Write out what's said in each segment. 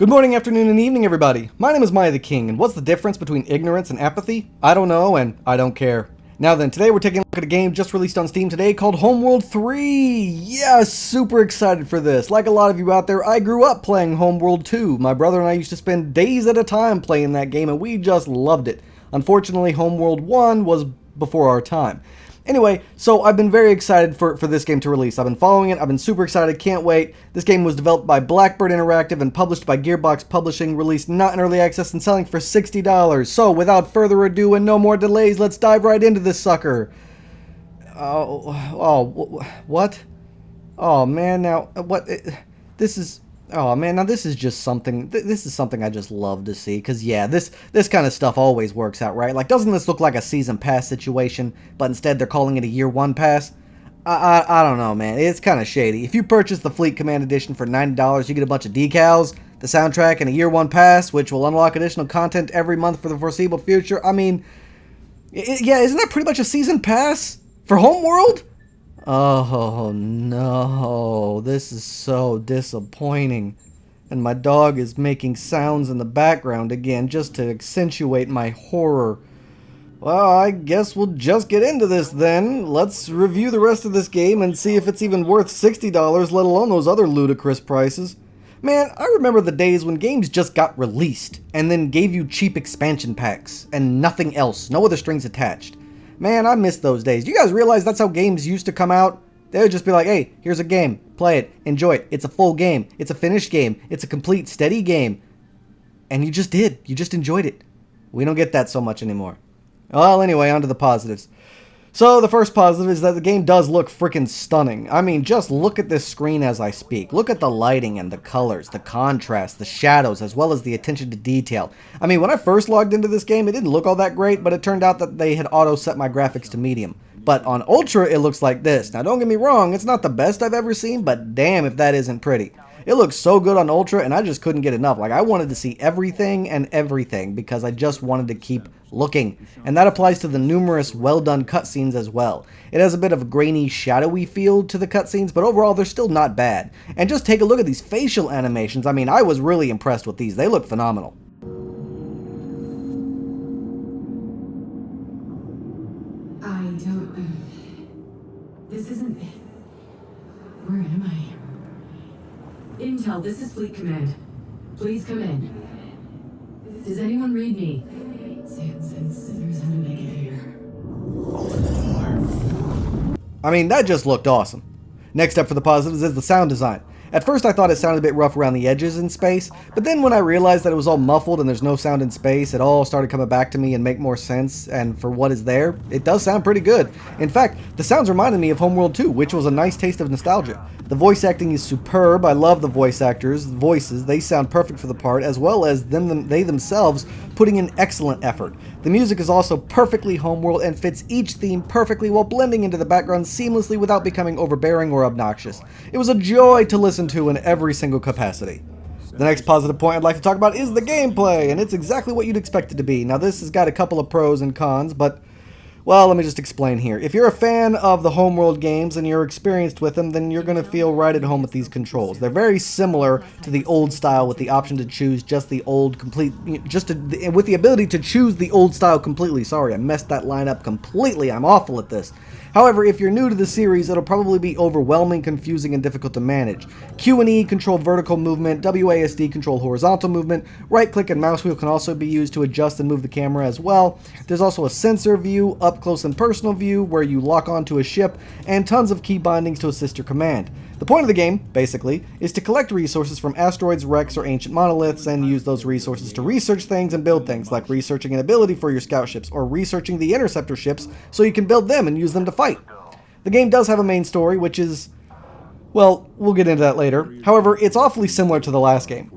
Good morning, afternoon, and evening, everybody. My name is miahtheking, and what's the difference between ignorance and apathy? I don't know, and I don't care. Now then, today we're taking a look at a game just released on Steam today called Homeworld 3! Yeah, super excited for this. Like a lot of you out there, I grew up playing Homeworld 2. My brother and I used to spend days at a time playing that game, and we just loved it. Unfortunately, Homeworld 1 was before our time. Anyway, so I've been very excited for this game to release. I've been following it. I've been super excited. Can't wait. This game was developed by Blackbird Interactive and published by Gearbox Publishing, released not in early access and selling for $60. So without further ado and no more delays, let's dive right into this sucker. What? Oh man, now what? This is. Oh man, now this is just something, this is something I just love to see, because yeah, this kind of stuff always works out, right? Like, doesn't this look like a season pass situation, but instead they're calling it a year one pass? I don't know, man, it's kind of shady. If you purchase the Fleet Command Edition for $90, you get a bunch of decals, the soundtrack, and a year one pass, which will unlock additional content every month for the foreseeable future. I mean, yeah, isn't that pretty much a season pass for Homeworld? Oh no, this is so disappointing. And my dog is making sounds in the background again just to accentuate my horror. Well, I guess we'll just get into this then. Let's review the rest of this game and see if it's even worth $60, let alone those other ludicrous prices. Man, I remember the days when games just got released and then gave you cheap expansion packs and nothing else, no other strings attached. Man, I miss those days. Do you guys realize that's how games used to come out? They would just be like, hey, here's a game. Play it. Enjoy it. It's a full game. It's a finished game. It's a complete, steady game. And you just did. You just enjoyed it. We don't get that so much anymore. Well, anyway, on to the positives. So, the first positive is that the game does look freaking stunning. I mean, just look at this screen as I speak. Look at the lighting and the colors, the contrast, the shadows, as well as the attention to detail. I mean, when I first logged into this game, it didn't look all that great, but it turned out that they had auto-set my graphics to medium. But on Ultra, it looks like this. Now, don't get me wrong, it's not the best I've ever seen, but damn if that isn't pretty. It looks so good on Ultra, and I just couldn't get enough. Like, I wanted to see everything and everything, because I just wanted to keep looking. And that applies to the numerous well-done cutscenes as well. It has a bit of a grainy, shadowy feel to the cutscenes, but overall, they're still not bad. And just take a look at these facial animations. I mean, I was really impressed with these. They look phenomenal. This isn't... Where am I? Intel, this is Fleet Command. Please come in. Does anyone read me? Saints and sinners, how did I get here? I mean, that just looked awesome. Next up for the positives is the sound design. At first I thought it sounded a bit rough around the edges in space, but then when I realized that it was all muffled and there's no sound in space, it all started coming back to me and make more sense, and for what is there, it does sound pretty good. In fact, the sounds reminded me of Homeworld 2, which was a nice taste of nostalgia. The voice acting is superb. I love the voice actors' voices. They sound perfect for the part, as well as they themselves putting in excellent effort. The music is also perfectly Homeworld and fits each theme perfectly while blending into the background seamlessly without becoming overbearing or obnoxious. It was a joy to listen to in every single capacity. The next positive point I'd like to talk about is the gameplay, and it's exactly what you'd expect it to be. Now, this has got a couple of pros and cons, but well, let me just explain here. If you're a fan of the Homeworld games and you're experienced with them, then you're going to feel right at home with these controls. They're very similar to the old style with the option to choose just the old complete, with the ability to choose the old style completely. Sorry, I messed that line up completely. I'm awful at this. However, if you're new to the series, it'll probably be overwhelming, confusing, and difficult to manage. Q and E control vertical movement, WASD control horizontal movement, right-click and mouse wheel can also be used to adjust and move the camera as well. There's also a sensor view, up close and personal view, where you lock onto a ship, and tons of key bindings to assist your command. The point of the game, basically, is to collect resources from asteroids, wrecks, or ancient monoliths, and use those resources to research things and build things, like researching an ability for your scout ships, or researching the interceptor ships so you can build them and use them to fight. The game does have a main story, which is, well, we'll get into that later. However, it's awfully similar to the last game.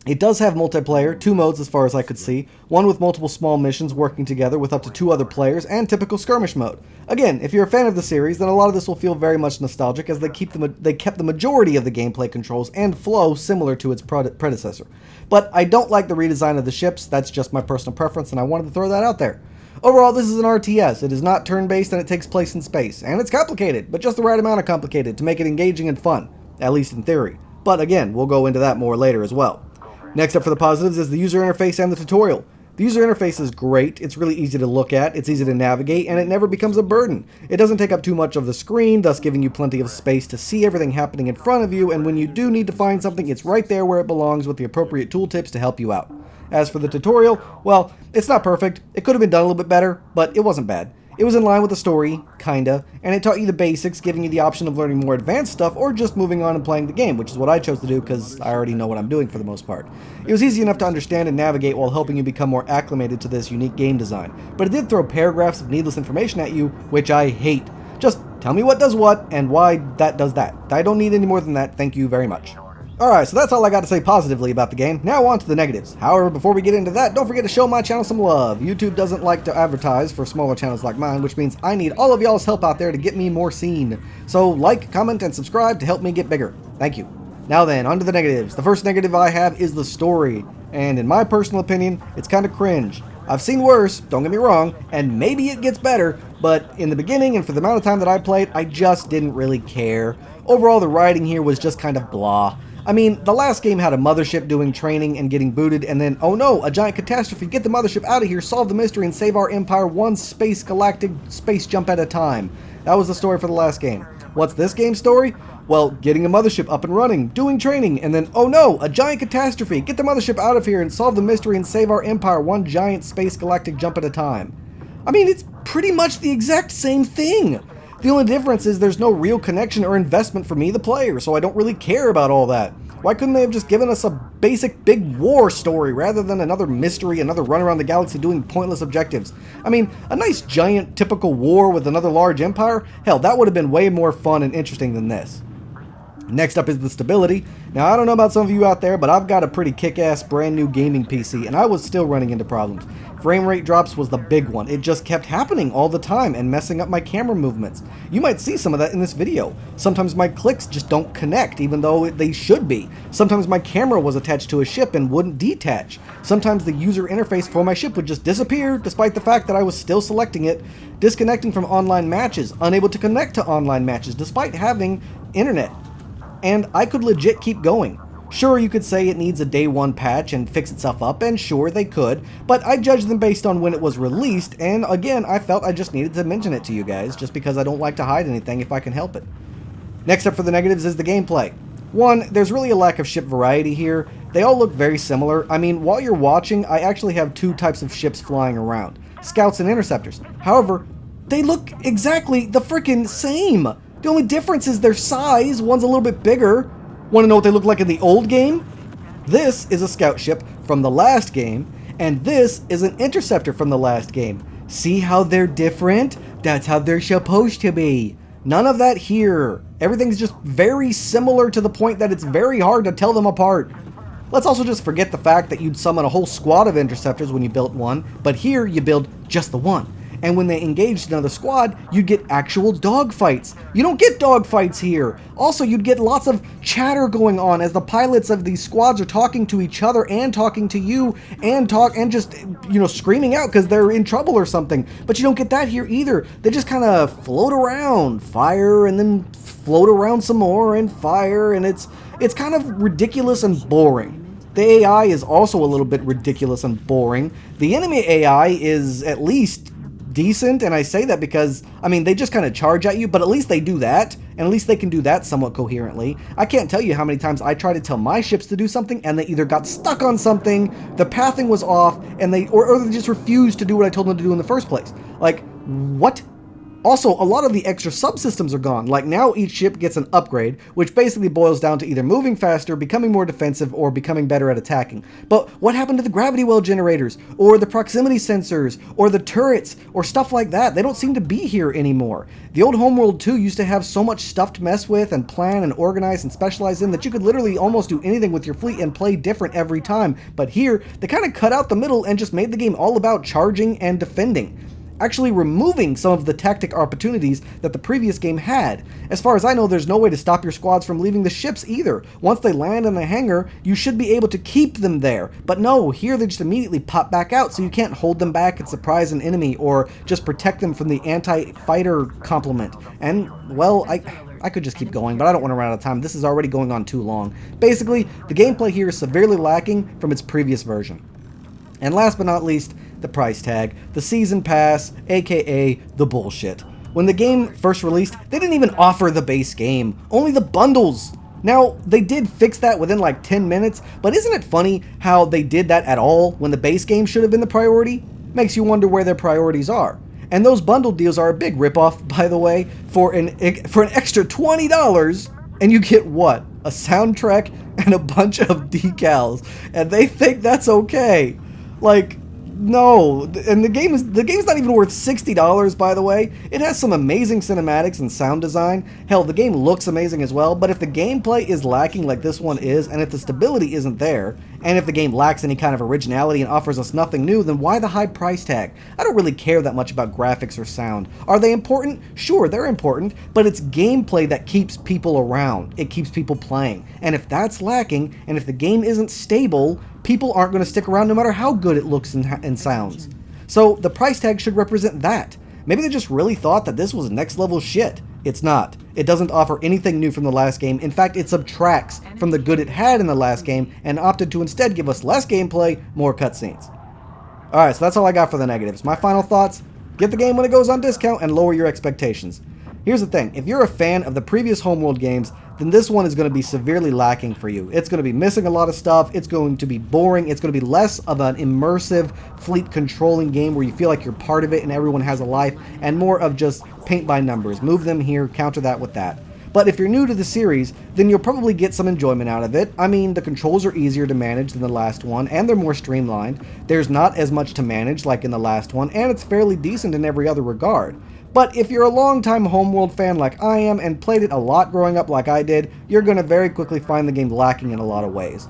It does have multiplayer, 2 modes as far as I could see, one with multiple small missions working together with up to 2 other players, and typical skirmish mode. Again, if you're a fan of the series, then a lot of this will feel very much nostalgic, as they kept the majority of the gameplay controls and flow similar to its predecessor. But I don't like the redesign of the ships. That's just my personal preference, and I wanted to throw that out there. Overall, this is an RTS. It is not turn-based and it takes place in space. And it's complicated, but just the right amount of complicated to make it engaging and fun, at least in theory. But again, we'll go into that more later as well. Next up for the positives is the user interface and the tutorial. The user interface is great, it's really easy to look at, it's easy to navigate, and it never becomes a burden. It doesn't take up too much of the screen, thus giving you plenty of space to see everything happening in front of you, and when you do need to find something, it's right there where it belongs with the appropriate tooltips to help you out. As for the tutorial, well, it's not perfect, it could have been done a little bit better, but it wasn't bad. It was in line with the story, kinda, and it taught you the basics, giving you the option of learning more advanced stuff or just moving on and playing the game, which is what I chose to do because I already know what I'm doing for the most part. It was easy enough to understand and navigate while helping you become more acclimated to this unique game design, but it did throw paragraphs of needless information at you, which I hate. Just tell me what does what and why that does that. I don't need any more than that, thank you very much. Alright, so that's all I got to say positively about the game. Now on to the negatives. However, before we get into that, don't forget to show my channel some love. YouTube doesn't like to advertise for smaller channels like mine, which means I need all of y'all's help out there to get me more seen. So like, comment, and subscribe to help me get bigger. Thank you. Now then, on to the negatives. The first negative I have is the story. And in my personal opinion, it's kind of cringe. I've seen worse, don't get me wrong, and maybe it gets better, but in the beginning and for the amount of time that I played, I just didn't really care. Overall, the writing here was just kind of blah. I mean, the last game had a mothership doing training and getting booted, and then, oh no, a giant catastrophe, get the mothership out of here, solve the mystery, and save our empire one galactic space jump at a time. That was the story for the last game. What's this game's story? Well, getting a mothership up and running, doing training, and then, oh no, a giant catastrophe, get the mothership out of here and solve the mystery and save our empire one giant space galactic jump at a time. I mean, it's pretty much the exact same thing. The only difference is there's no real connection or investment for me, the player, so I don't really care about all that. Why couldn't they have just given us a basic big war story rather than another mystery, another run around the galaxy doing pointless objectives? I mean, a nice giant typical war with another large empire? Hell, that would have been way more fun and interesting than this. Next up is the stability. Now, I don't know about some of you out there, but I've got a pretty kick-ass brand new gaming PC, and I was still running into problems. Frame rate drops was the big one. It just kept happening all the time and messing up my camera movements. You might see some of that in this video. Sometimes my clicks just don't connect, even though they should be. Sometimes my camera was attached to a ship and wouldn't detach. Sometimes the user interface for my ship would just disappear, despite the fact that I was still selecting it. Disconnecting from online matches, unable to connect to online matches, despite having internet. And I could legit keep going. Sure, you could say it needs a day one patch and fix itself up, and sure, they could, but I judged them based on when it was released, and again, I felt I just needed to mention it to you guys, just because I don't like to hide anything if I can help it. Next up for the negatives is the gameplay. One, there's really a lack of ship variety here. They all look very similar. I mean, while you're watching, I actually have two types of ships flying around, scouts and interceptors. However, they look exactly the freaking same. The only difference is their size. One's a little bit bigger. Want to know what they look like in the old game? This is a scout ship from the last game, and this is an interceptor from the last game. See how they're different? That's how they're supposed to be. None of that here. Everything's just very similar to the point that it's very hard to tell them apart. Let's also just forget the fact that you'd summon a whole squad of interceptors when you built one, but here you build just the one. And when they engaged another squad, you'd get actual dogfights. You don't get dogfights here. Also, you'd get lots of chatter going on as the pilots of these squads are talking to each other and talking to you and just, screaming out because they're in trouble or something. But you don't get that here either. They just kind of float around, fire, and then float around some more and fire, and it's kind of ridiculous and boring. The AI is also a little bit ridiculous and boring. The enemy AI is at least decent, and I say that because, I mean, they just kind of charge at you, but at least they do that, and at least they can do that somewhat coherently. I can't tell you how many times I tried to tell my ships to do something, and they either got stuck on something, the pathing was off, and or they just refused to do what I told them to do in the first place. Like, what? Also, a lot of the extra subsystems are gone. Like, now each ship gets an upgrade, which basically boils down to either moving faster, becoming more defensive, or becoming better at attacking. But what happened to the gravity well generators, or the proximity sensors, or the turrets, or stuff like that? They don't seem to be here anymore. The old Homeworld 2 used to have so much stuff to mess with and plan and organize and specialize in that you could literally almost do anything with your fleet and play different every time. But here, they kind of cut out the middle and just made the game all about charging and defending, actually removing some of the tactic opportunities that the previous game had. As far as I know, there's no way to stop your squads from leaving the ships either. Once they land in the hangar, you should be able to keep them there. But no, here they just immediately pop back out, so you can't hold them back and surprise an enemy or just protect them from the anti-fighter complement. And, well, I could just keep going, but I don't want to run out of time. This is already going on too long. Basically, the gameplay here is severely lacking from its previous version. And last but not least, the price tag, the season pass, aka the bullshit. When the game first released, they didn't even offer the base game, only the bundles. Now, they did fix that within like 10 minutes, but isn't it funny how they did that at all when the base game should have been the priority? Makes you wonder where their priorities are. And those bundle deals are a big ripoff, by the way, for an extra $20, and you get what? A soundtrack and a bunch of decals, and they think that's okay. Like, no, and the game's not even worth $60, by the way. It has some amazing cinematics and sound design. Hell, the game looks amazing as well, but if the gameplay is lacking like this one is, and if the stability isn't there, and if the game lacks any kind of originality and offers us nothing new, then why the high price tag? I don't really care that much about graphics or sound. Are they important? Sure, they're important, but it's gameplay that keeps people around. It keeps people playing. And if that's lacking, and if the game isn't stable, people aren't going to stick around no matter how good it looks and sounds. So the price tag should represent that. Maybe they just really thought that this was next level shit. It's not. It doesn't offer anything new from the last game. In fact, it subtracts from the good it had in the last game and opted to instead give us less gameplay, more cutscenes. Alright, so that's all I got for the negatives. My final thoughts: get the game when it goes on discount and lower your expectations. Here's the thing, if you're a fan of the previous Homeworld games, then this one is going to be severely lacking for you. It's going to be missing a lot of stuff, it's going to be boring, it's going to be less of an immersive fleet controlling game where you feel like you're part of it and everyone has a life, and more of just paint by numbers. Move them here, counter that with that. But if you're new to the series, then you'll probably get some enjoyment out of it. I mean, the controls are easier to manage than the last one, and they're more streamlined. There's not as much to manage like in the last one, and it's fairly decent in every other regard. But if you're a longtime Homeworld fan like I am and played it a lot growing up like I did, you're going to very quickly find the game lacking in a lot of ways.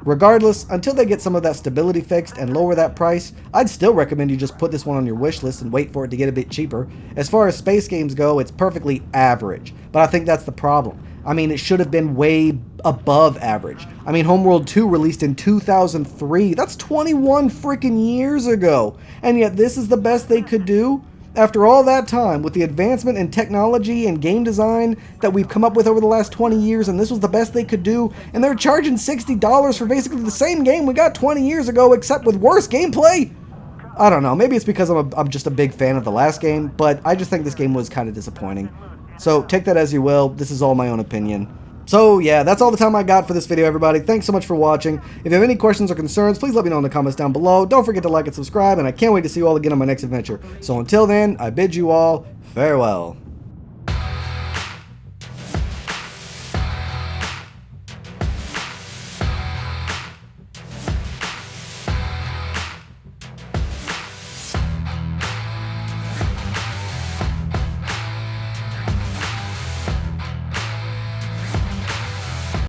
Regardless, until they get some of that stability fixed and lower that price, I'd still recommend you just put this one on your wish list and wait for it to get a bit cheaper. As far as space games go, it's perfectly average, but I think that's the problem. I mean, it should have been way above average. I mean, Homeworld 2 released in 2003. That's 21 freaking years ago, and yet this is the best they could do? After all that time, with the advancement in technology and game design that we've come up with over the last 20 years, and this was the best they could do, and they're charging $60 for basically the same game we got 20 years ago, except with worse gameplay? I don't know, maybe it's because I'm just a big fan of the last game, but I just think this game was kind of disappointing. So take that as you will, this is all my own opinion. So yeah, that's all the time I got for this video, everybody. Thanks so much for watching. If you have any questions or concerns, please let me know in the comments down below. Don't forget to like and subscribe, and I can't wait to see you all again on my next adventure. So until then, I bid you all farewell.